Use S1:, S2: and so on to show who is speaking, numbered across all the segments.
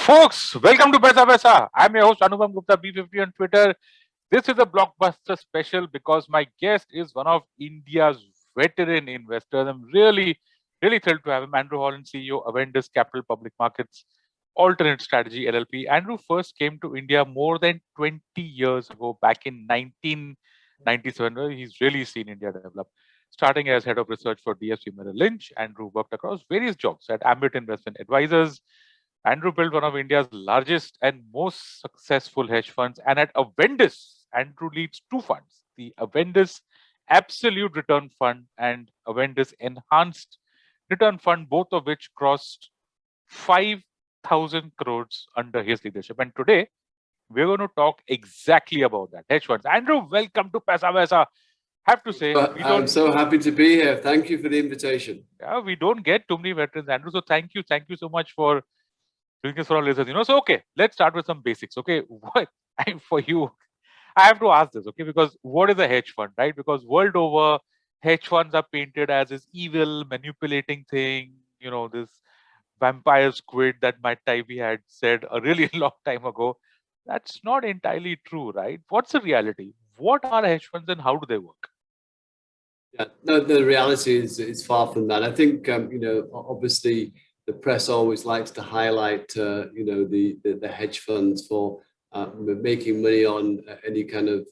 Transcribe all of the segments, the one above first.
S1: Folks, welcome to Paisa Vaisa. I'm your host Anupam Gupta, B50 on Twitter. This is a blockbuster special because my guest is one of India's veteran investors. I'm really thrilled to have him. Andrew Holland, CEO, Avendus Capital Public Markets Alternate Strategy LLP. Andrew first came to India more than 20 years ago, back in 1997, where he's really seen India develop. Starting as head of research for DSP Merrill Lynch, Andrew worked across various jobs at Ambit Investment Advisors. Andrew built one of India's largest and most successful hedge funds. And at Avendus, Andrew leads two funds, the Avendus Absolute Return Fund and Avendus Enhanced Return Fund, both of which crossed 5,000 crores under his leadership. And today, we're going to talk exactly about that, hedge funds. Andrew, welcome to Paisa Vaisa. Have to say,
S2: I'm so happy to be here. Thank you for the invitation.
S1: Yeah, we don't get too many veterans, Andrew. So thank you so much for doing this for our listeners. So okay, let's start with some basics. Okay, what for you? I have to ask this, okay, because what is a hedge fund, right? Because world over, hedge funds are painted as this evil, manipulating thing. This vampire squid that Matt Taibbi had said a really long time ago. That's not entirely true, right? What's the reality? What are hedge funds and how do they work?
S2: Yeah, no, the reality is far from that. I think obviously the press always likes to highlight the hedge funds for making money on any kind of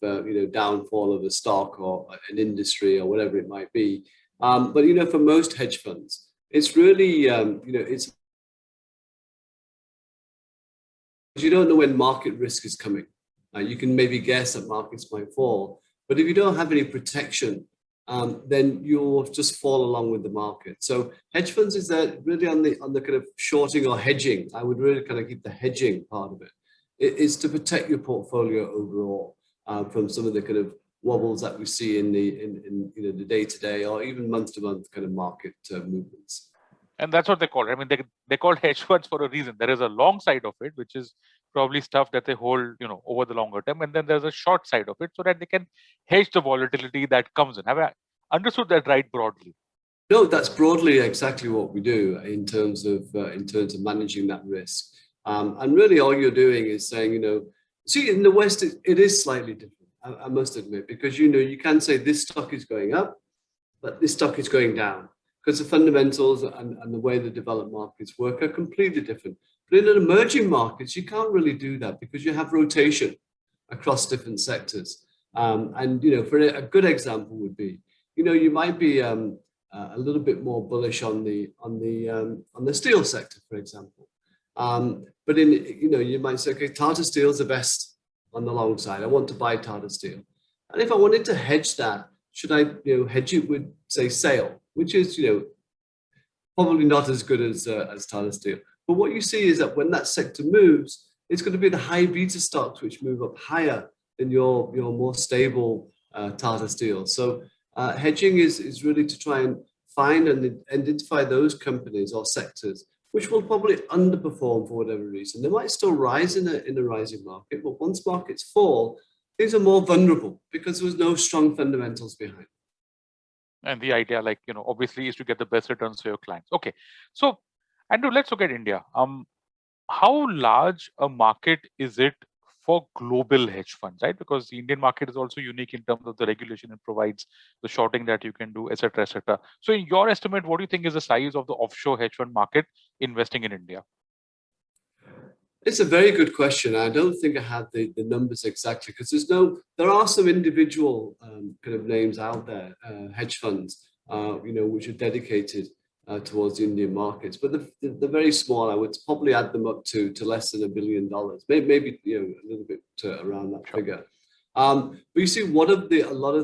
S2: downfall of a stock or an industry or whatever it might be. But for most hedge funds, it's really it's you don't know when market risk is coming. You can maybe guess that markets might fall, but if you don't have any protection, then you'll just fall along with the market. So hedge funds is really on the kind of shorting or hedging. I would really kind of keep the hedging part of it. It's to protect your portfolio overall from some of the kind of wobbles that we see in the day-to-day or even month-to-month kind of market movements.
S1: And that's what they call it. I mean, they call hedge funds for a reason. There is a long side of it, which is probably stuff that they hold, over the longer term. And then there's a short side of it so that they can hedge the volatility that comes in. Have I understood that right broadly?
S2: No, that's broadly exactly what we do in terms of managing that risk. And really all you're doing is saying, see, in the West, it is slightly different, I must admit, because, you can say this stock is going up, but this stock is going down. Because the fundamentals and the way the developed markets work are completely different. But in emerging markets, you can't really do that because you have rotation across different sectors. For a good example would be, you might be a little bit more bullish on the steel sector, for example. But you might say, okay, Tata Steel is the best on the long side. I want to buy Tata Steel. And if I wanted to hedge that, should I hedge it with, say, SAIL, which is probably not as good as Tata Steel. But what you see is that when that sector moves, it's going to be the high beta stocks which move up higher than your more stable Tata Steel. So hedging is really to try and find and identify those companies or sectors which will probably underperform for whatever reason. They might still rise in a rising market, but once markets fall, things are more vulnerable because there was no strong fundamentals behind.
S1: And the idea, obviously, is to get the best returns for your clients. Okay, so Andrew, let's look at India. How large a market is it for global hedge funds, right? Because the Indian market is also unique in terms of the regulation it provides, the shorting that you can do, etc., etc. So, in your estimate, what do you think is the size of the offshore hedge fund market investing in India?
S2: It's a very good question. I don't think I have the numbers exactly because there are some individual kind of names out there, hedge funds, which are dedicated towards the Indian markets, but they're very small. I would probably add them up to less than $1 billion, maybe a little bit around that figure. But you see, a lot of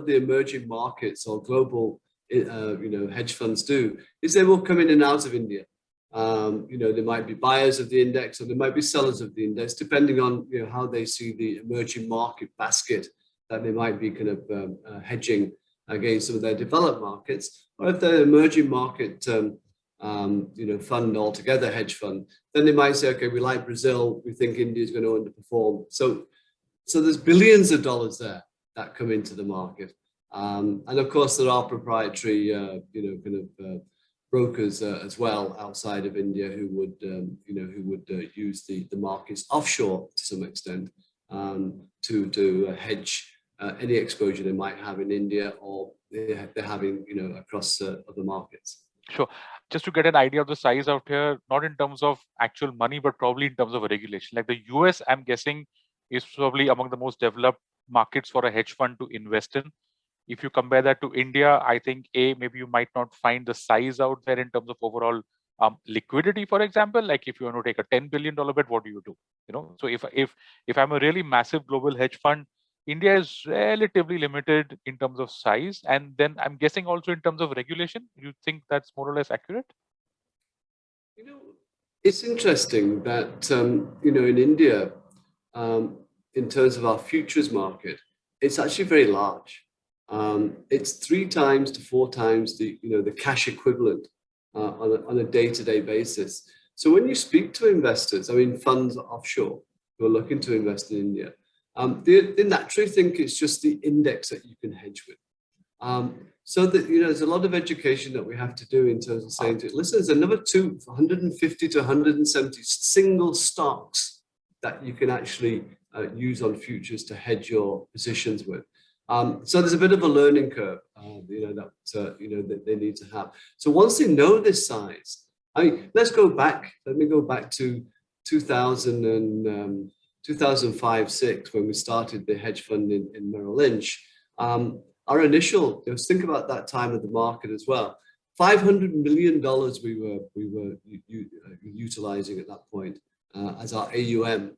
S2: the emerging markets or global hedge funds do is they will come in and out of India. They might be buyers of the index or they might be sellers of the index, depending on how they see the emerging market basket that they might be kind of hedging against some of their developed markets, or if they're emerging market fund altogether, hedge fund, then they might say, okay, we like Brazil, we think India is going to underperform. So there's billions of dollars there that come into the market, and of course there are proprietary brokers as well outside of India who would use the markets offshore to some extent to hedge any exposure they might have in India or they're having across other markets.
S1: Sure. Just to get an idea of the size out here, not in terms of actual money, but probably in terms of a regulation. Like the US, I'm guessing, is probably among the most developed markets for a hedge fund to invest in. If you compare that to India, I think maybe you might not find the size out there in terms of overall liquidity. For example, like if you want to take a $10 billion bet, what do you do? So if I'm a really massive global hedge fund, India is relatively limited in terms of size, and then I'm guessing also in terms of regulation. You think that's more or less accurate?
S2: It's interesting that in India, in terms of our futures market, it's actually very large. It's 3 times to 4 times the cash equivalent on a day-to-day basis. So when you speak to investors, I mean funds offshore who are looking to invest in India, they naturally think it's just the index that you can hedge with. So that there's a lot of education that we have to do in terms of saying, listen, there's another 150 to 170 single stocks that you can actually use on futures to hedge your positions with. So there's a bit of a learning curve, that they need to have. So once they know this size, let's go back. Let me go back to 2005-06 when we started the hedge fund in Merrill Lynch. Our initial, think about that time of the market as well. $500 million we were utilizing at that point as our AUM.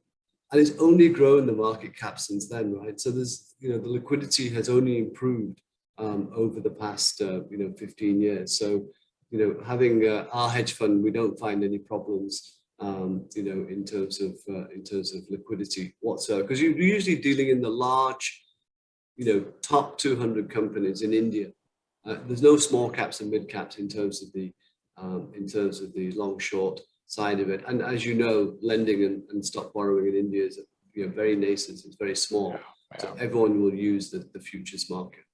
S2: And it's only grown the market cap since then, right? So there's, the liquidity has only improved over the past, 15 years. So, having our hedge fund, we don't find any problems, in terms of liquidity whatsoever, because you're usually dealing in the large, top 200 companies in India. There's no small caps and mid caps in terms of the long short side of it. And as you know, lending and stock borrowing in India is very nascent. It's very small. Yeah. So everyone will use the futures market.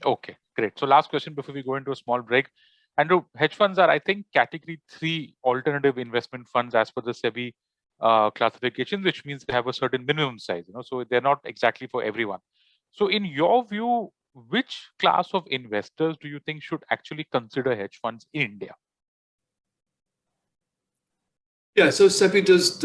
S1: Okay, great. So last question before we go into a small break. Andrew, hedge funds are, I think, category 3 alternative investment funds as per the SEBI classification, which means they have a certain minimum size. So they're not exactly for everyone. So in your view, which class of investors do you think should actually consider hedge funds in India?
S2: Yeah, so SEBI does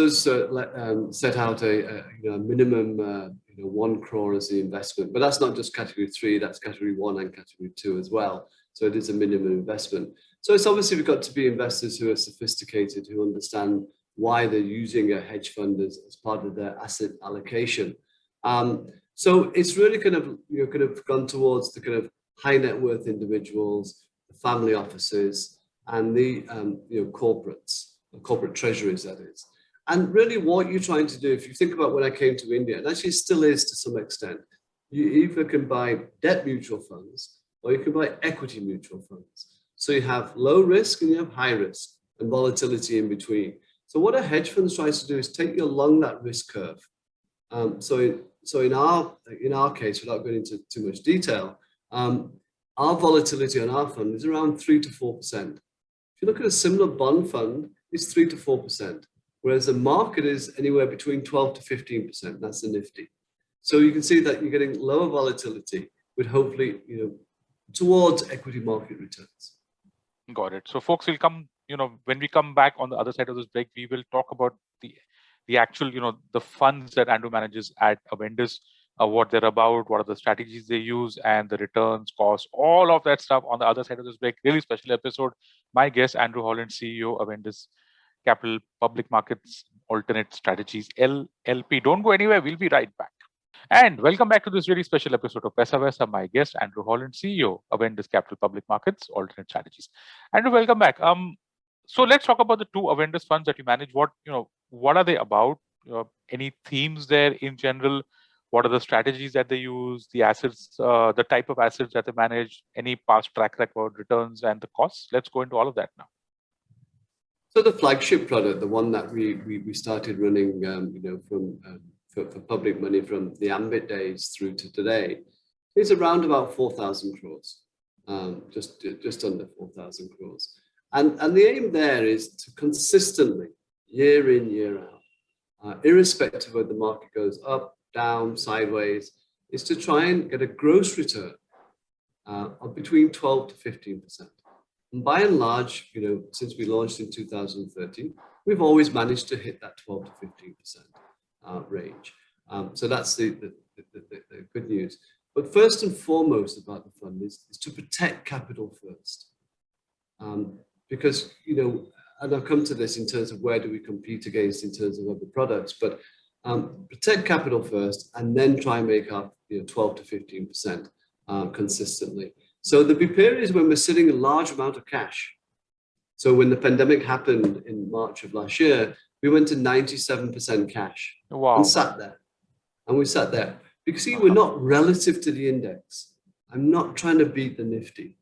S2: set out a minimum 1 crore as the investment, but that's not just category 3, that's category 1 and category 2 as well. So it is a minimum investment. So it's obviously we've got to be investors who are sophisticated, who understand why they're using a hedge fund as part of their asset allocation. So it's really kind of gone towards the kind of high net worth individuals, the family offices, and the corporate treasuries, that is. And really what you're trying to do, if you think about when I came to India, and actually still is to some extent, you either can buy debt mutual funds or you can buy equity mutual funds. So you have low risk and you have high risk and volatility in between. So what a hedge fund tries to do is take you along that risk curve. So in our case, without going into too much detail, our volatility on our fund is around 3 to 4%. If you look at a similar bond fund, it's 3 to 4%, whereas the market is anywhere between 12 to 15%. That's the Nifty. So you can see that you're getting lower volatility, with hopefully, towards equity market returns.
S1: Got it. So folks will come, when we come back on the other side of this break, we will talk about the actual, the funds that Andrew manages at Avendus, what they're about, what are the strategies they use, and the returns, costs, all of that stuff on the other side of this break. Really special episode. My guest, Andrew Holland, CEO, Avendus Capital Public Markets Alternate Strategies, LLP. Don't go anywhere. We'll be right back. And welcome back to this really special episode of Paisa Vaisa. My guest, Andrew Holland, CEO, Avendus Capital Public Markets Alternate Strategies. Andrew, welcome back. So let's talk about the 2 Avendus funds that you manage. What are they about? Any themes there in general? What are the strategies that they use? The assets, the type of assets that they manage? Any past track record, returns, and the costs? Let's go into all of that now.
S2: So the flagship product, the one that we started running, for public money from the Ambit days through to today, is around about 4,000 crores, just under 4,000 crores. And the aim there is to consistently, year in, year out, irrespective of the market goes up, down, sideways, is to try and get a gross return of between 12 to 15%. And by and large, since we launched in 2013, we've always managed to hit that 12 to 15% range. So that's the good news. But first and foremost about the fund is to protect capital first. Because, and I'll come to this in terms of where do we compete against in terms of other products, but protect capital first and then try and make up 12 to 15% consistently. So there'll be periods when we're sitting a large amount of cash. So when the pandemic happened in March of last year, we went to 97% cash.
S1: Wow.
S2: And sat there. And we sat there. Because see, we're not relative to the index. I'm not trying to beat the Nifty.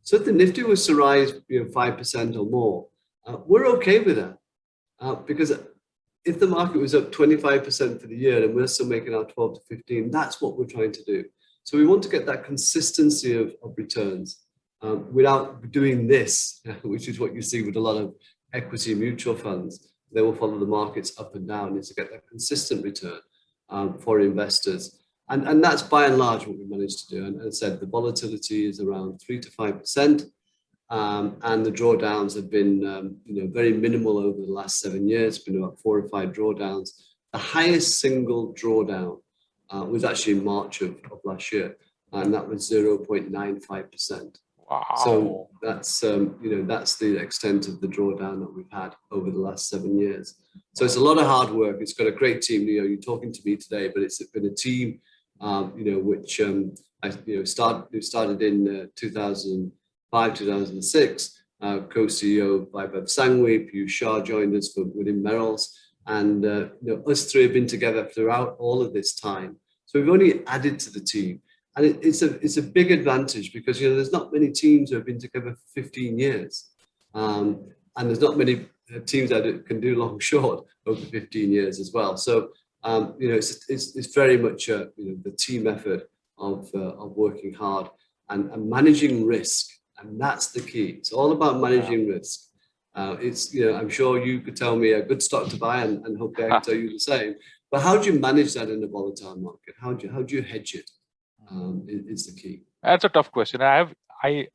S2: So if the Nifty was to rise 5% or more, we're okay with that. Because if the market was up 25% for the year and we're still making our 12 to 15, that's what we're trying to do. So we want to get that consistency of returns without doing this, which is what you see with a lot of equity mutual funds. They will follow the markets up and down, is to get that consistent return for investors. And that's by and large what we managed to do. And as I said, the volatility is around 3 to 5%. And the drawdowns have been very minimal over the last 7 years. It's been about 4 or 5 drawdowns. The highest single drawdown was actually in March of last year, and that was 0.95%.
S1: Wow.
S2: So that's that's the extent of the drawdown that we've had over the last 7 years. So it's a lot of hard work. It's got a great team. You're talking to me today, but it's been a team which I started in 2005, 2006. Co-CEO Vaibhav Sangvi, Piyush Shah joined us within Merrill's. And us three have been together throughout all of this time. So we've only added to the team. And it's a big advantage because there's not many teams who have been together for 15 years. And there's not many teams that can do long short over 15 years as well. So it's very much the team effort of working hard and managing risk. And that's the key. It's all about managing risk. I'm sure you could tell me a good stock to buy, and hopefully I can tell you the same. But how do you manage that in a volatile market? How do you hedge it? Is the key.
S1: That's a tough question. I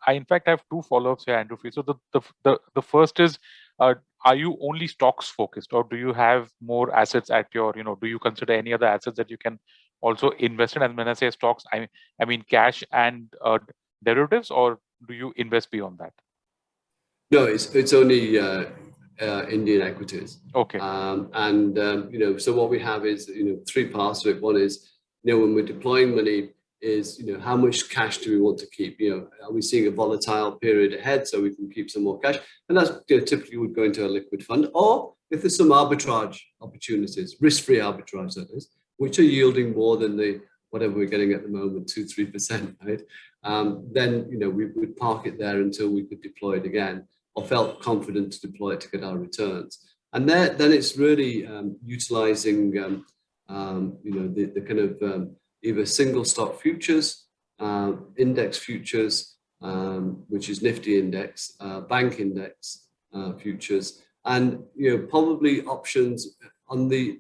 S1: in fact have 2 follow-ups here, Andrew. So the first is, are you only stocks focused, or do you have more assets at your, do you consider any other assets that you can also invest in? And when I say stocks, I mean cash and derivatives, or do you invest beyond that?
S2: No, it's only Indian equities.
S1: Okay.
S2: So what we have is 3 parts to it. One is when we're deploying money, is how much cash do we want to keep? Are we seeing a volatile period ahead so we can keep some more cash? And that's typically would go into a liquid fund, or if there's some arbitrage opportunities, risk-free arbitrage that is, which are yielding more than the whatever we're getting at the moment, 2-3%, right? Then we would park it there until we could deploy it again, or felt confident to deploy it to get our returns. And then it's really utilizing the kind of either single stock futures, index futures, which is Nifty index, bank index futures, and probably options on the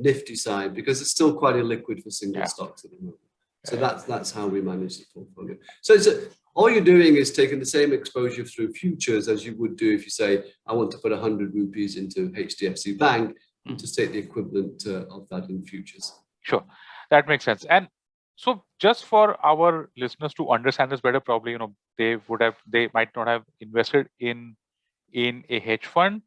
S2: Nifty side, because it's still quite illiquid for single stocks at the moment. So that's how we manage the portfolio. So all you're doing is taking the same exposure through futures as you would do if you say, I want to put 100 rupees into HDFC Bank, and just take the equivalent of that in futures.
S1: Sure, that makes sense. And so just for our listeners to understand this better, probably they might not have invested in a hedge fund.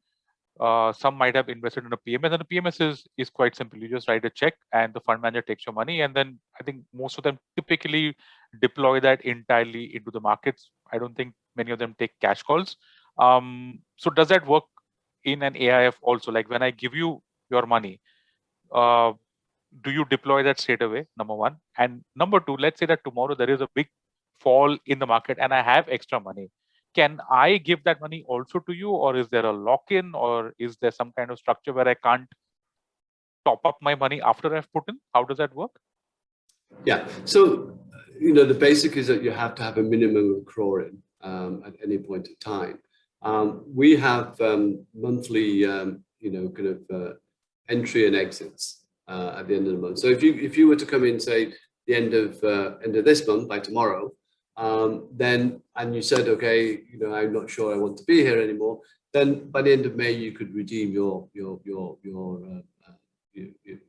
S1: Some might have invested in a PMS, and the PMS is quite simple. You just write a check and the fund manager takes your money, and then I think most of them typically deploy that entirely into the markets. I don't think many of them take cash calls. So does that work in an AIF also? Like when I give you your money, do you deploy that straight away? Number one. And number two, let's say that tomorrow there is a big fall in the market and I have extra money. Can I give that money also to you, or is there a lock-in, or is there some kind of structure where I can't top up my money after I've put in? How does that work?
S2: Yeah. So, the basic is that you have to have a minimum of crore in at any point in time. We have monthly, kind of entry and exits at the end of the month. So if you were to come in, say, the end of this month by tomorrow, then and you said, okay, I'm not sure I want to be here anymore, then by the end of May you could redeem your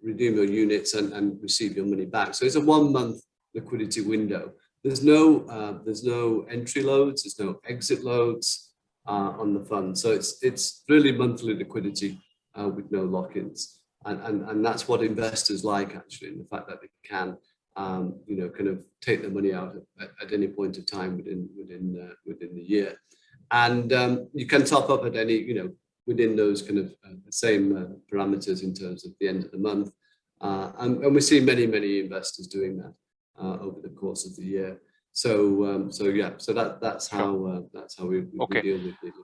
S2: redeem your units and receive your money back. So it's a 1 month liquidity window. There's no entry loads, there's no exit loads on the fund. So it's really monthly liquidity with no lock-ins, and that's what investors like, actually, in the fact that they can kind of take their money out at any point of time within the year, and you can top up at any within those kind of same parameters in terms of the end of the month, and we see many investors doing that over the course of the year. So that's how we deal with it.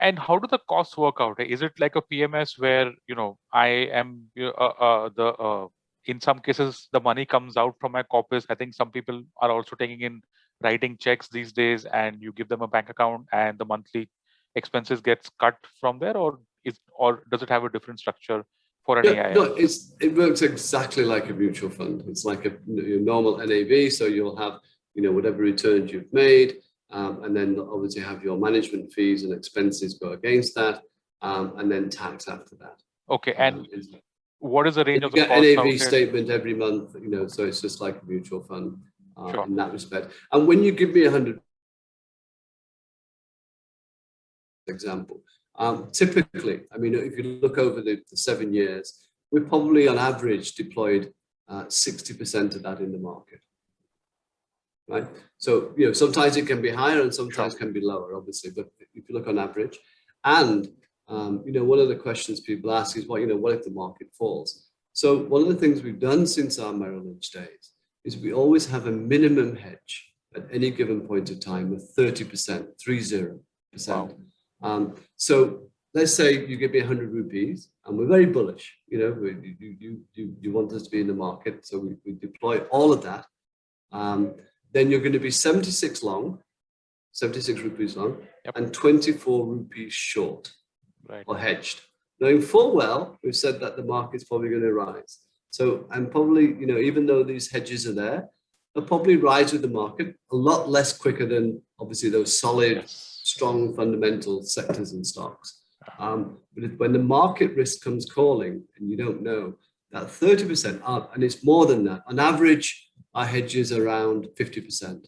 S1: And how do the costs work out? Is it like a PMS where I am in some cases the money comes out from my corpus? I think some people are also taking in writing checks these days, and you give them a bank account, and the monthly expenses gets cut from there, or does it have a different structure for an AIF?
S2: No, it works exactly like a mutual fund. It's like your normal NAV, so you'll have whatever returns you've made, and then obviously have your management fees and expenses go against that, and then tax after that.
S1: Okay, and what is the range of the
S2: cost? You get NAV statement every month, so it's just like a mutual fund in that respect. And when you give me 100 example, typically, I mean, if you look over the 7 years, we've probably on average deployed 60% of that in the market. Right. So, sometimes it can be higher and sometimes can be lower, obviously, but if you look on average, and, one of the questions people ask is, what if the market falls? So one of the things we've done since our Merrill Lynch days is we always have a minimum hedge at any given point of time of 30%, 30%. Wow. So let's say you give me 100 rupees and we're very bullish, you want us to be in the market. So we deploy all of that. Then you're going to be 76 rupees long, yep, and 24 rupees short, right, or hedged. Knowing full well, we've said that the market's probably going to rise. So, and probably, even though these hedges are there, they'll probably rise with the market a lot less quicker than obviously those solid, yes, strong fundamental sectors and stocks. But when the market risk comes calling and you don't know, that 30% up, and it's more than that, on average, our hedges around 50%,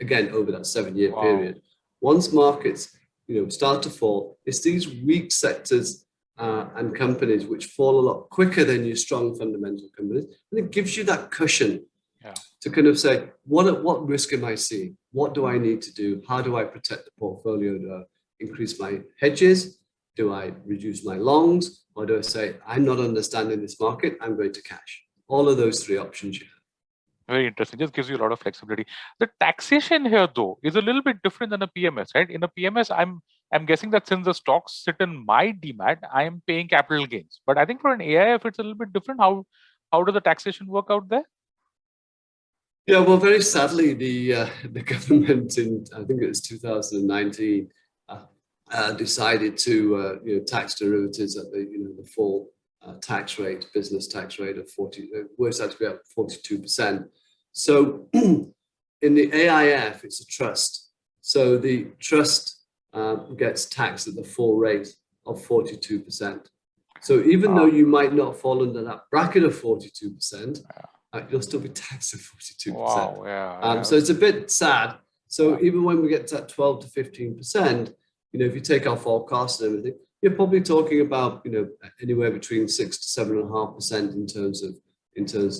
S2: again, over that 7-year period. Once markets, start to fall, it's these weak sectors and companies which fall a lot quicker than your strong fundamental companies. And it gives you that cushion to kind of say, what risk am I seeing? What do I need to do? How do I protect the portfolio? Do I increase my hedges? Do I reduce my longs? Or do I say, I'm not understanding this market, I'm going to cash? All of those three options you have.
S1: Very interesting. Just gives you a lot of flexibility. The taxation here, though, is a little bit different than a PMS, right? In a PMS, I'm guessing that since the stocks sit in my demat, I am paying capital gains. But I think for an AIF, it's a little bit different. How does the taxation work out there?
S2: Yeah, well, very sadly, the government in, I think it was 2019, decided to tax derivatives at the full tax rate, business tax rate of 42%. So in the AIF, it's a trust. So the trust gets taxed at the full rate of 42%. So even though you might not fall under that bracket of 42%, you'll still be taxed at 42%. Wow, so it's a bit sad. So even when we get to that 12 to 15%, if you take our forecast and everything, you're probably talking about anywhere between 6 to 7.5% in terms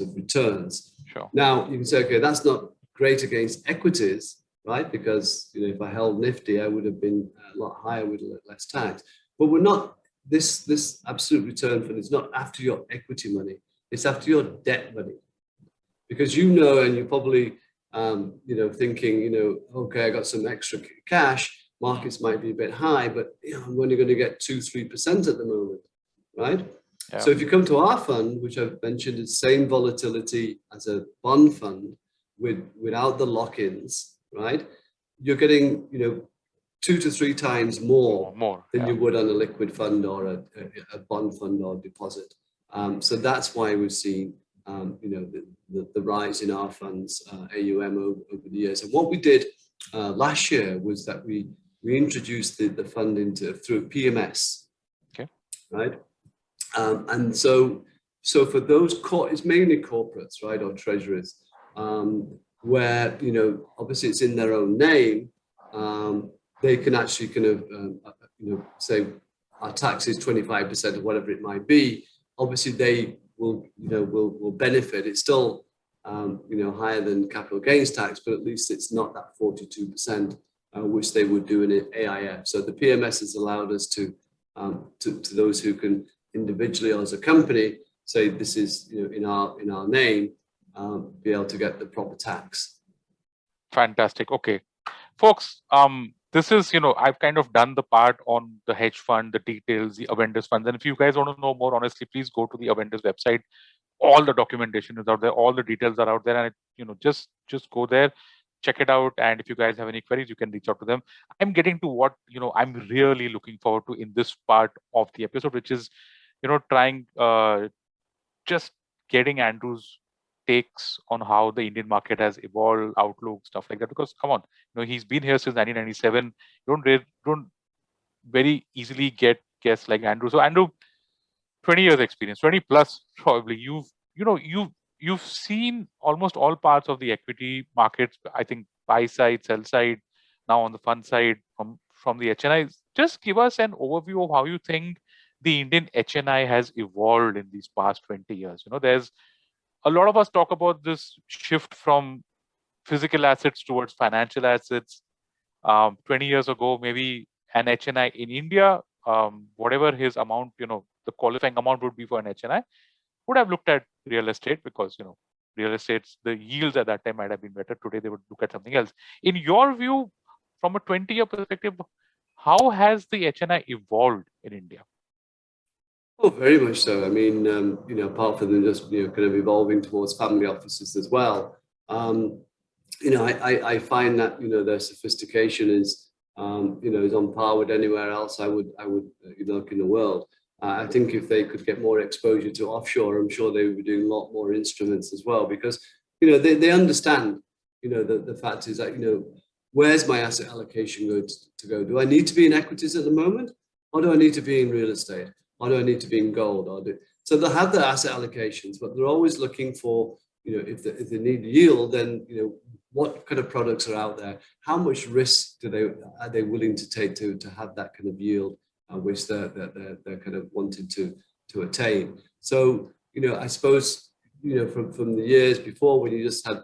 S2: of returns. Sure. Now you can say, okay, that's not great against equities, right? Because if I held Nifty, I would have been a lot higher with a lot less tax. But we're not. This absolute return fund is not after your equity money; it's after your debt money, because and you're probably thinking okay, I got some extra cash. Markets might be a bit high, but I'm only going to get 2-3% at the moment, right? Yeah. So if you come to our fund, which I've mentioned, is same volatility as a bond fund without the lock-ins, right? You're getting 2 to 3 times more than
S1: yeah.
S2: you would on a liquid fund or a bond fund or deposit. So that's why we've seen the rise in our funds AUM over the years. And what we did last year was that we introduced the fund through PMS,
S1: Okay.
S2: right? And so for those it's mainly corporates, right, or treasuries, where obviously it's in their own name. They can actually kind of say our tax is 25% or whatever it might be. Obviously, they will benefit. It's still higher than capital gains tax, but at least it's not that 42%, which they would do in an AIF. So the PMS has allowed us to those who can individually or as a company say this is in our name, be able to get the proper tax.
S1: Fantastic. Okay, folks. This is I've kind of done the part on the hedge fund, the details, the Avendus funds, and if you guys want to know more, honestly, please go to the Avendus website. All the documentation is out there. All the details are out there, and just go there, check it out. And if you guys have any queries, you can reach out to them. I'm getting to what I'm really looking forward to in this part of the episode, which is trying just getting Andrew's takes on how the Indian market has evolved, outlook, stuff like that. Because come on, he's been here since 1997. You don't very easily get guests like Andrew. So Andrew, 20 years experience, 20 plus probably. You've seen almost all parts of the equity markets. I think buy side, sell side, now on the fund side from the HNI. Just give us an overview of how you think the Indian HNI has evolved in these past 20 years. There's a lot of us talk about this shift from physical assets towards financial assets. 20 years ago, maybe an HNI in India, whatever his amount, the qualifying amount would be for an HNI, would have looked at real estate because, real estate's, the yields at that time might have been better. Today, they would look at something else. In your view, from a 20-year perspective, how has the HNI evolved in India?
S2: Oh, very much so. I mean, apart from them just kind of evolving towards family offices as well. I find that their sophistication is is on par with anywhere else I would look in the world. I think if they could get more exposure to offshore, I'm sure they would be doing a lot more instruments as well, because they understand the fact is that where's my asset allocation going to go? Do I need to be in equities at the moment, or do I need to be in real estate, or do I need to be in gold? So they'll have their asset allocations, but they're always looking for if they need yield, then what kind of products are out there? How much risk are they willing to take to have that kind of yield, which they're kind of wanting to attain? So I suppose from the years before when you just had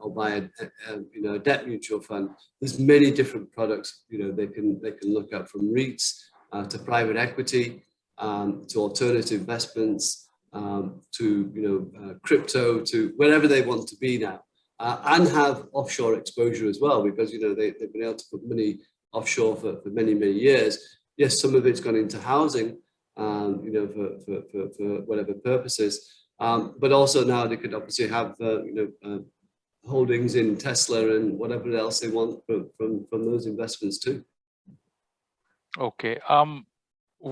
S2: or buy a debt mutual fund, there's many different products they can look at, from REITs to private equity, to alternative investments, to crypto, to wherever they want to be now, and have offshore exposure as well, because they've been able to put money offshore for many years. Yes, some of it's gone into housing, for whatever purposes, but also now they could obviously have holdings in Tesla and whatever else they want from those investments too.
S1: Okay.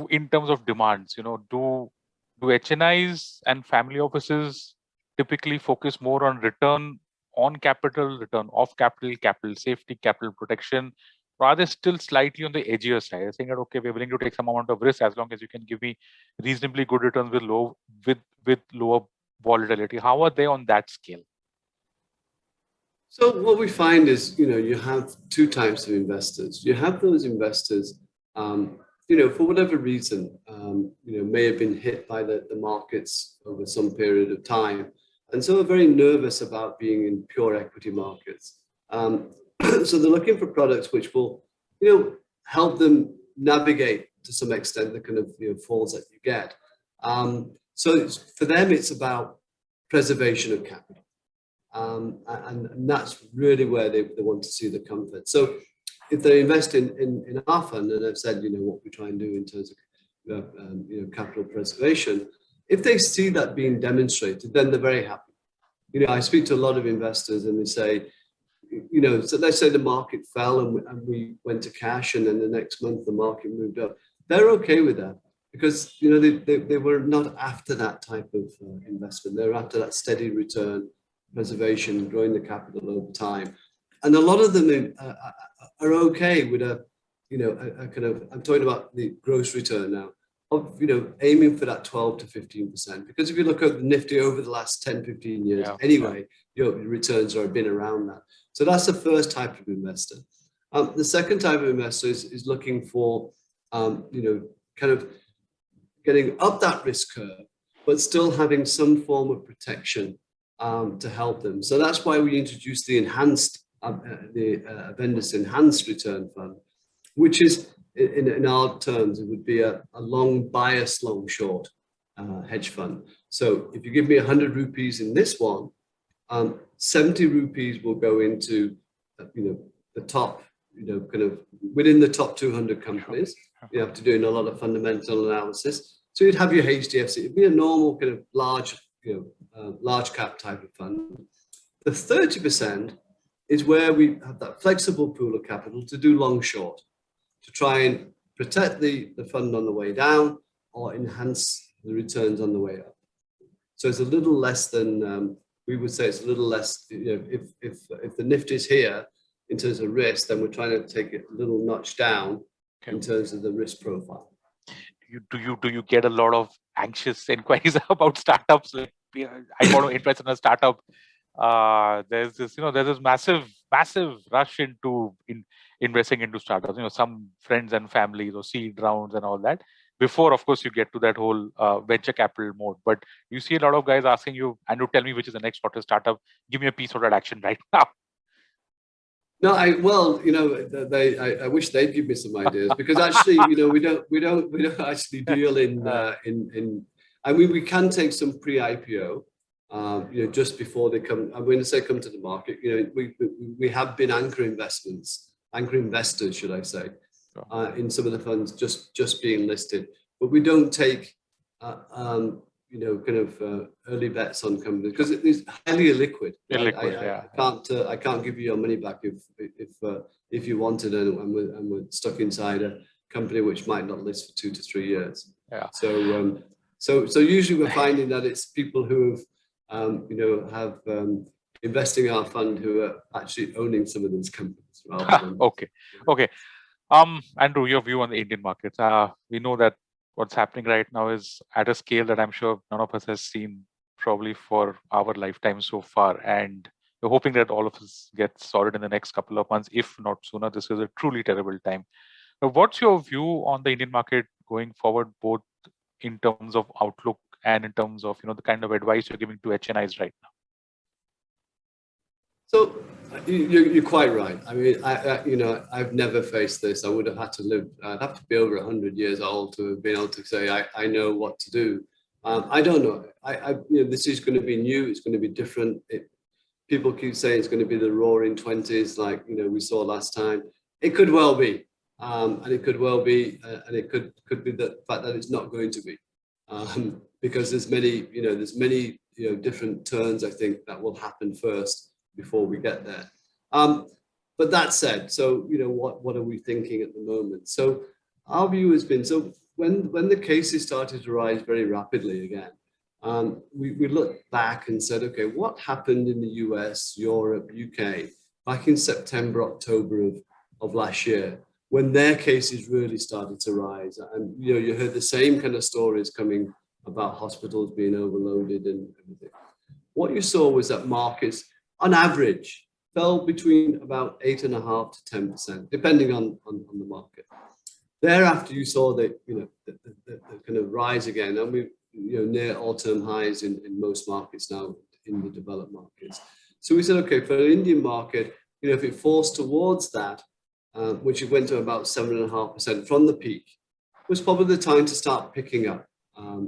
S1: In terms of demands, do HNIs and family offices typically focus more on return on capital, return off capital, capital safety, capital protection, or are they still slightly on the edgier side? They're saying that, okay, we're willing to take some amount of risk as long as you can give me reasonably good returns with lower volatility. How are they on that scale?
S2: So what we find is, you have two types of investors. You have those investors, for whatever reason, may have been hit by the markets over some period of time, and so are very nervous about being in pure equity markets. So they're looking for products which will, help them navigate to some extent the kind of falls that you get. So for them, it's about preservation of capital. And that's really where they want to see the comfort. So if they invest in our fund, and I've said, what we try and do in terms of capital preservation, if they see that being demonstrated, then they're very happy. I speak to a lot of investors and they say, so let's say the market fell and we went to cash, and then the next month the market moved up. They're okay with that because they were not after that type of investment. They're after that steady return, preservation, growing the capital over time, and a lot of them are okay with a kind of, I'm talking about the gross return now, of aiming for that 12 to 15%, because if you look at the Nifty over the last 10, 15 years, anyway, returns have been around that. So that's the first type of investor. The second type of investor is looking for kind of getting up that risk curve, but still having some form of protection to help them. So that's why we introduced the Avendus Enhanced Return Fund, which is, in our terms, it would be a long bias, long short hedge fund. So if you give me 100 rupees in this one, 70 rupees will go into the top, kind of within the top 200 companies. You have to do a lot of fundamental analysis. So you'd have your HDFC. It'd be a normal kind of large cap type of fund. The 30% is where we have that flexible pool of capital to do long short, to try and protect the fund on the way down or enhance the returns on the way up. So it's a little less than, we would say it's a little less, if the Nifty is here in terms of risk, then we're trying to take it a little notch down in terms of the risk profile.
S1: Do you get a lot of anxious inquiries about startups? Like, I want to invest in a startup. There's this massive rush into investing into startups. Some friends and families or seed rounds and all that. Before, of course, you get to that whole venture capital mode. But you see a lot of guys asking you, Anu, tell me which is the next hottest startup. Give me a piece of that action right now.
S2: No, I wish they'd give me some ideas, because actually, we don't actually deal in. I mean, we can take some pre-IPO, just before they come. I'm going to say come to the market. We have been anchor investors, should I say, in some of the funds just being listed, but we don't take kind of early bets on companies because it is highly illiquid. I can't give you your money back if you wanted it and we're stuck inside a company which might not list for 2 to 3 years. So usually we're finding that it's people who have investing in our fund who are actually owning some of these companies rather than
S1: okay. Andrew, your view on the Indian markets. We know that what's happening right now is at a scale that I'm sure none of us has seen probably for our lifetime so far. And we're hoping that all of us get sorted in the next couple of months, if not sooner. This is a truly terrible time. What's your view on the Indian market going forward, both in terms of outlook and in terms of, the kind of advice you're giving to HNIs right now?
S2: So you're quite right. I mean, I've never faced this. I would have had to live. I'd have to be over 100 years old to have been able to say I know what to do. I don't know. This is going to be new. It's going to be different. People keep saying it's going to be the roaring 20s, like we saw last time. It could well be, and it could well be, and it could be the fact that it's not going to be, because there's many different turns I think that will happen first before we get there. But that said, so what are we thinking at the moment? So our view has been, so when the cases started to rise very rapidly again, we looked back and said, okay, what happened in the US, Europe, UK back in September, October of last year, when their cases really started to rise? And you heard the same kind of stories coming about hospitals being overloaded and everything. What you saw was that markets, on average, fell between about 8.5% to 10%, depending on the market. Thereafter, you saw the kind of rise again, and we near all-time highs in most markets now in the developed markets. So we said, okay, for the Indian market, if it falls towards that, which it went to about 7.5% from the peak, was probably the time to start picking up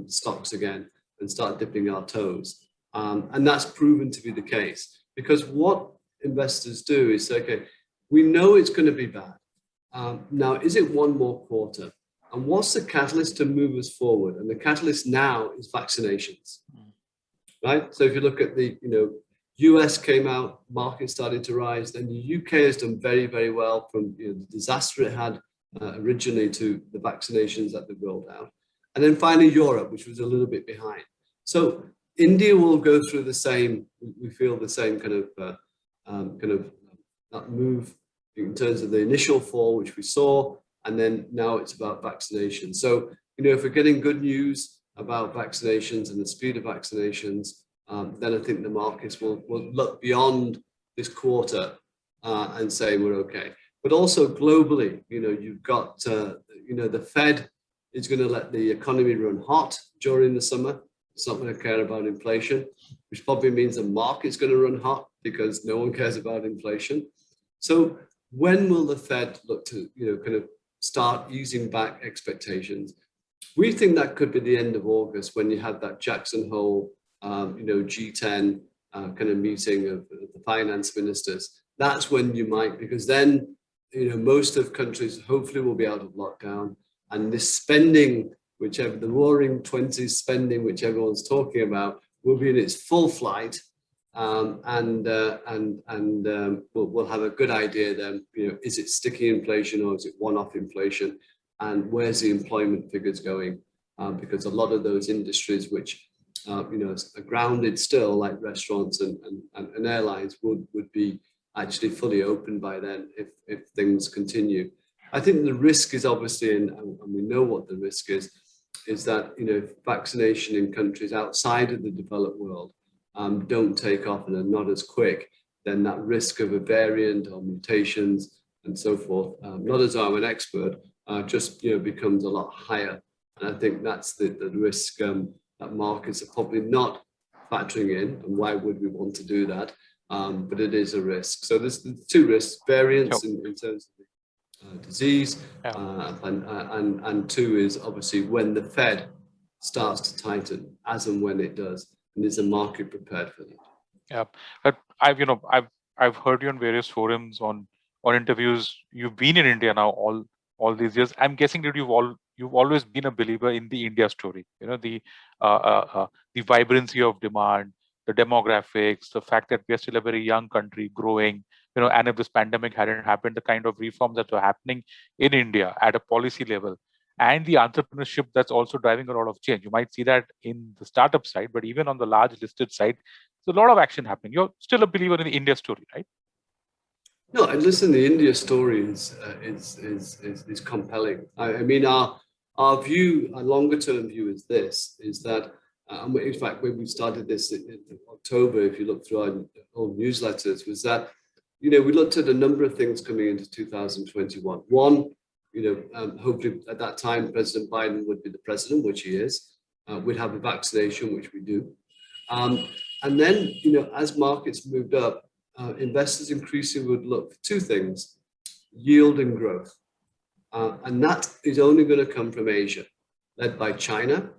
S2: stocks again and start dipping our toes. And that's proven to be the case. Because what investors do is say, okay, we know it's going to be bad. Now, is it one more quarter? And what's the catalyst to move us forward? And the catalyst now is vaccinations, right? So if you look at the US came out, market started to rise. Then the UK has done very, very well from the disaster it had originally to the vaccinations that they've rolled out. And then finally Europe, which was a little bit behind. So India will go through the same, we feel the same kind of that move in terms of the initial fall, which we saw, and then now it's about vaccination. So, if we're getting good news about vaccinations and the speed of vaccinations, then I think the markets will look beyond this quarter and say we're okay. But also globally, you've got, the Fed is going to let the economy run hot during the summer. It's not going to care about inflation, which probably means the market's going to run hot because no one cares about inflation. So when will the Fed look to, kind of start easing back expectations? We think that could be the end of August when you have that Jackson Hole, G10 kind of meeting of the finance ministers. That's when you might, because then, most of countries hopefully will be out of lockdown, and this spending, the roaring 20s spending, which everyone's talking about, will be in its full flight. We'll have a good idea then, is it sticky inflation or is it one-off inflation? And where's the employment figures going? Because a lot of those industries which are grounded still, like restaurants and airlines, would be actually fully open by then if things continue. I think the risk is obviously, and we know what the risk is that vaccination in countries outside of the developed world don't take off and are not as quick, then that risk of a variant or mutations and so forth, not as I'm an expert, just becomes a lot higher. And I think that's the risk that markets are probably not factoring in. And why would we want to do that? But it is a risk. So there's two risks: variants in terms of disease, and two is obviously when the Fed starts to tighten, as and when it does. And is the market prepared for that?
S1: Yeah, but I've heard you on various forums, on interviews. You've been in India now all these years. I'm guessing that you've always been a believer in the India story. The vibrancy of demand, the demographics, the fact that we are still a very young country growing. And if this pandemic hadn't happened, the kind of reforms that were happening in India at a policy level, and the entrepreneurship that's also driving a lot of change. You might see that in the startup side, but even on the large listed side, there's a lot of action happening. You're still a believer in the India story, right?
S2: No, and listen, the India story is compelling. I mean, our view, our longer term view is that, in fact, when we started this in October, if you look through our old newsletters, was that, we looked at a number of things coming into 2021. One, hopefully at that time, President Biden would be the president, which he is. We'd have a vaccination, which we do. And then, as markets moved up, investors increasingly would look for two things: yield and growth. And that is only going to come from Asia, led by China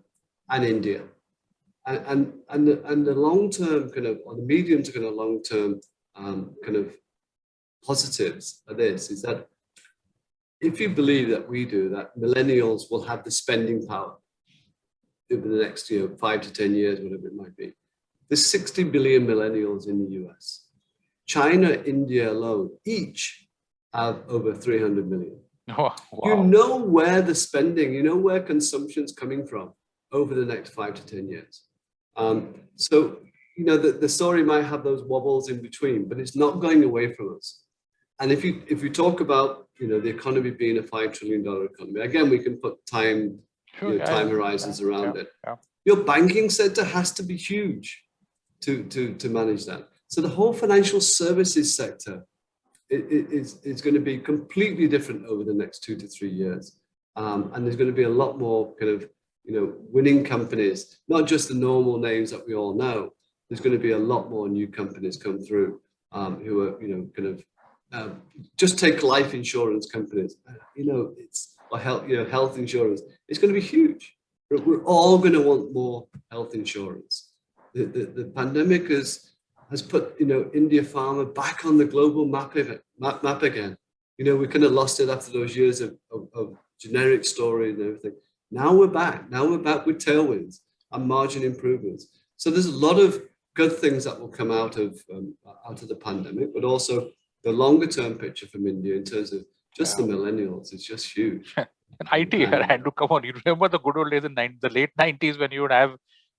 S2: and India. And the long term kind of, or the medium to kind of long term kind of positives of this is that if you believe that we do, that millennials will have the spending power over the next 5 to 10 years, whatever it might be. There's 60 billion millennials in the US. China, India alone, each have over 300 million.
S1: Oh, wow.
S2: Where the spending, where consumption's coming from over the next 5 to 10 years. So, the story might have those wobbles in between, but it's not going away from us. And if you talk about, the economy being a $5 trillion economy, again, we can put time horizons around it.
S1: Yeah.
S2: Your banking sector has to be huge to manage that. So the whole financial services sector is going to be completely different over the next 2 to 3 years. And there's going to be a lot more kind of, winning companies, not just the normal names that we all know. There's going to be a lot more new companies come through who are, kind of, just take life insurance companies, or health insurance. It's going to be huge. We're all going to want more health insurance. The pandemic has put, India pharma back on the global map again. We kind of lost it after those years of generic story and everything. Now we're back. Now we're back with tailwinds and margin improvements. So there's a lot of good things that will come out of the pandemic, but also the longer term picture from India in terms of just the millennials is just huge.
S1: And IT, Andrew, come on, you remember the good old days in the late 90s when you would have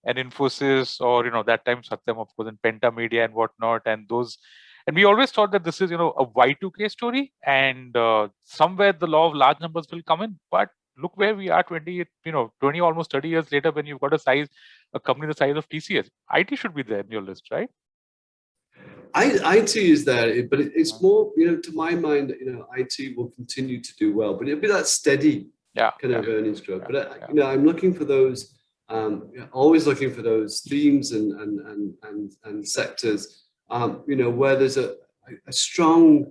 S1: an Infosys or, that time Satyam, of course, and Penta Media and whatnot, and those. And we always thought that this is, a Y2K story, and somewhere the law of large numbers will come in. But look where we are 20, almost 30 years later, when you've got a company the size of TCS. IT should be there in your list, right?
S2: IT is there, but it's more, to my mind, IT will continue to do well, but it'll be that steady kind of earnings growth. But I'm looking for those, always looking for those themes and sectors, where there's a strong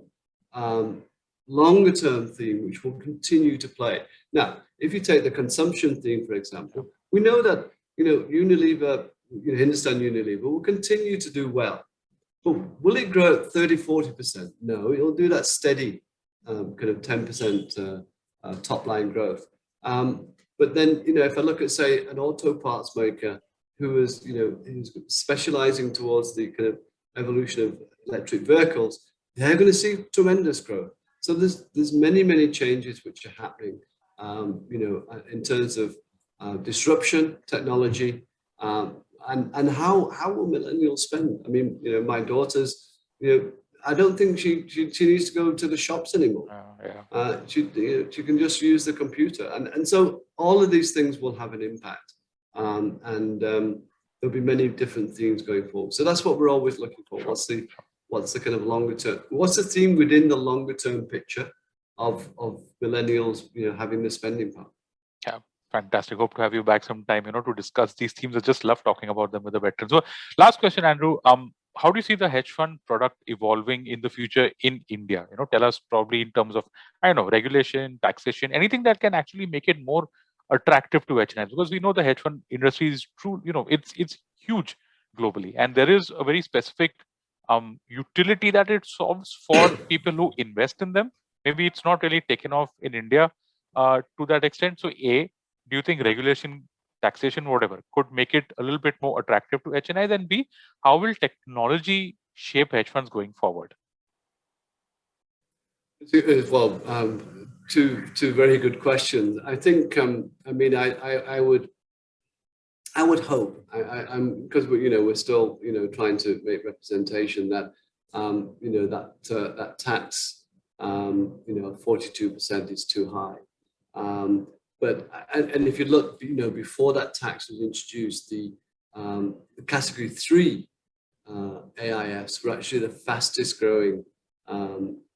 S2: longer term theme which will continue to play. Now, if you take the consumption theme, for example, we know that Unilever, Hindustan Unilever will continue to do well. But will it grow at 30, 40%? No, it'll do that steady kind of 10% top line growth. But then, if I look at, say, an auto parts maker who is, who's specializing towards the kind of evolution of electric vehicles, they're going to see tremendous growth. So there's many changes which are happening, in terms of disruption, technology, and how will millennials spend? I mean, my daughter's, I don't think she needs to go to the shops anymore. She can just use the computer, and so all of these things will have an impact, and there'll be many different themes going forward. So that's what we're always looking for. What's the kind of longer term? What's the theme within the longer term picture of millennials, having the spending power?
S1: Yeah. Fantastic. Hope to have you back sometime, to discuss these themes. I just love talking about them with the veterans. So last question, Andrew, how do you see the hedge fund product evolving in the future in India? Tell us probably in terms of, regulation, taxation, anything that can actually make it more attractive to HNIs, because we know the hedge fund industry is true, it's huge globally. And there is a very specific utility that it solves for people who invest in them. Maybe it's not really taken off in India to that extent. So do you think regulation, taxation, whatever, could make it a little bit more attractive to HNIs? And B, how will technology shape hedge funds going forward?
S2: Well, two very good questions. I think, I would hope, I'm because we're still, trying to make representation that, that tax, 42% is too high. But if you look, before that tax was introduced, the category 3 AIFs were actually the fastest growing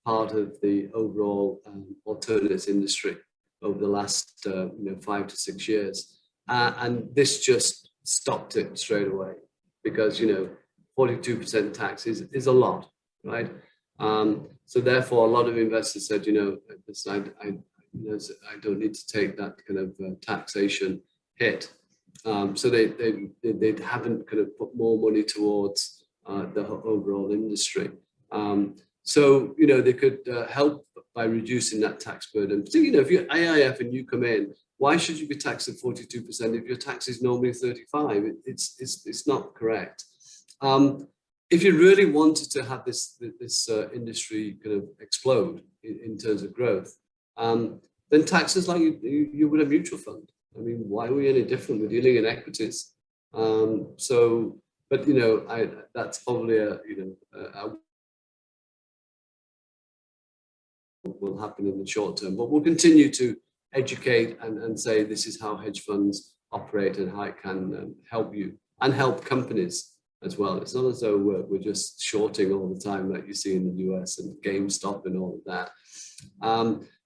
S2: part of the overall alternatives industry over the last 5 to 6 years, and this just stopped it straight away, because 42% tax is a lot, right? So therefore, a lot of investors said, I don't need to take that kind of taxation hit. So they haven't kind of put more money towards the overall industry. So they could help by reducing that tax burden. So, if you're AIF and you come in, why should you be taxed at 42% if your tax is normally 35%? It's not correct. If you really wanted to have this industry kind of explode in terms of growth, then taxes like you would a mutual fund. I mean, why are we any different? We're dealing in equities. But that's probably will happen in the short term. But we'll continue to educate and say this is how hedge funds operate and how it can help you and help companies as well. It's not as though we're just shorting all the time like you see in the US and GameStop and all of that.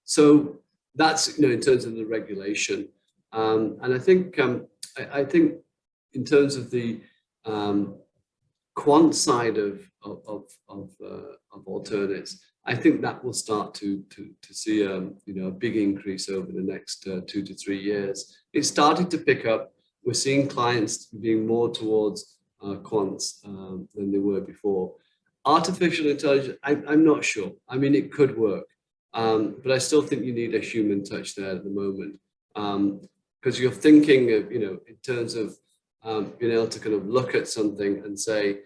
S2: So that's in terms of the regulation, and I think in terms of the quant side of alternatives, I think that will start to see a big increase over the next 2 to 3 years. It's starting to pick up. We're seeing clients being more towards quants than they were before. Artificial intelligence, I'm not sure. I mean, it could work. But I still think you need a human touch there at the moment, because you're thinking of, in terms of being able to kind of look at something and say,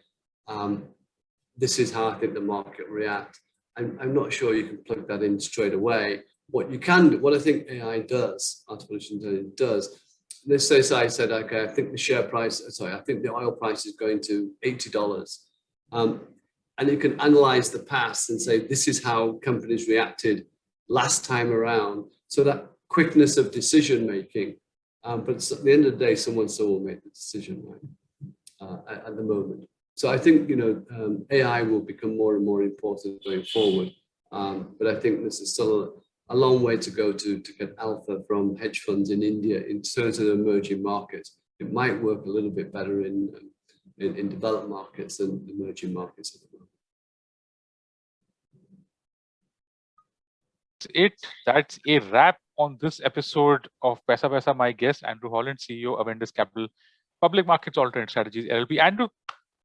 S2: this is how I think the market will react. I'm not sure you can plug that in straight away. What you can do, what I think AI does, artificial intelligence does, let's say I said, okay, I think the share price, sorry, I think the oil price is going to $80. And you can analyze the past and say, this is how companies reacted last time around. So that quickness of decision making, but at the end of the day, someone still will make the decision, right, at the moment. So I think, AI will become more and more important going forward. But I think this is still a long way to go to get alpha from hedge funds in India in terms of emerging markets. It might work a little bit better in developed markets than emerging markets at the moment.
S1: That's a wrap on this episode of Paisa Vaisa. My guest, Andrew Holland, CEO of Avendus Capital, Public Markets Alternate Strategies LLP. Andrew,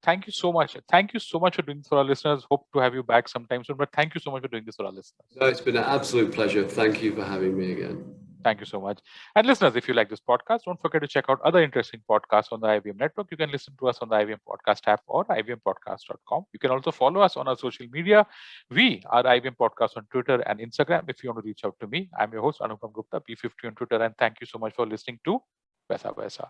S1: thank you so much. Thank you so much for doing this for our listeners. Hope to have you back sometime soon. But thank you so much for doing this for our listeners.
S2: No, it's been an absolute pleasure. Thank you for having me again.
S1: Thank you so much. And listeners, if you like this podcast, don't forget to check out other interesting podcasts on the IVM network. You can listen to us on the IVM Podcast app or ivmpodcast.com. You can also follow us on our social media. We are IVM Podcast on Twitter and Instagram. If you want to reach out to me, I'm your host, Anupam Gupta, P50 on Twitter. And thank you so much for listening to Paisa Vaisa.